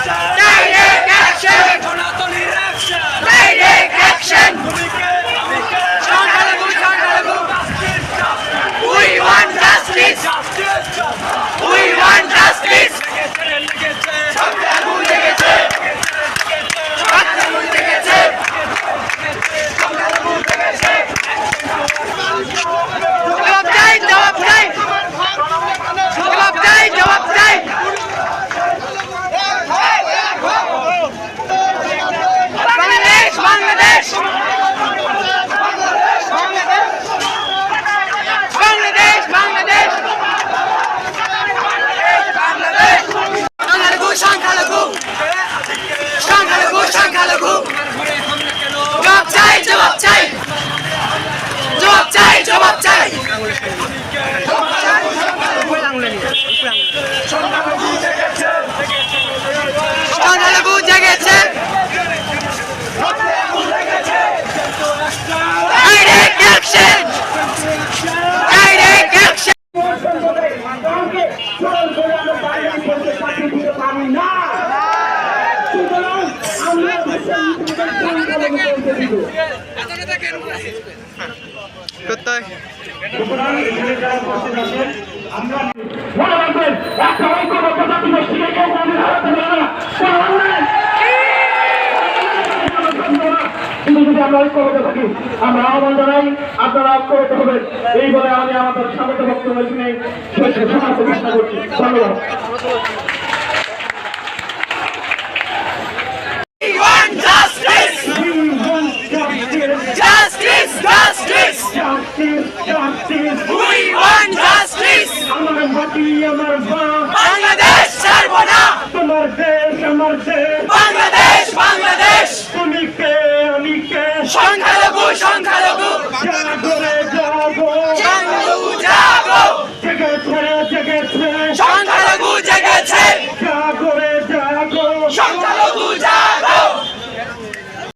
Direct action! Direct action! We want justice! We want justice! সংখ্যালঘু জেগেছে direct action direct action কোথায় আমরা ঐক্যবদ্ধ থাকি আমরা আহ্বান জানাই আপনারা ঐক্যবদ্ধ হবেন এই বলে আমি আমাদের স্বাগত বক্তব্য শুনে সমাপ্ত ঘোষণা করছি ধন্যবাদ বাংলাদেশ ছাড়বো না তোমার দেশ আমার দেশ বাংলাদেশ বাংলাদেশ তুমি কে আমি কে সংখ্যালঘু সংখ্যালঘু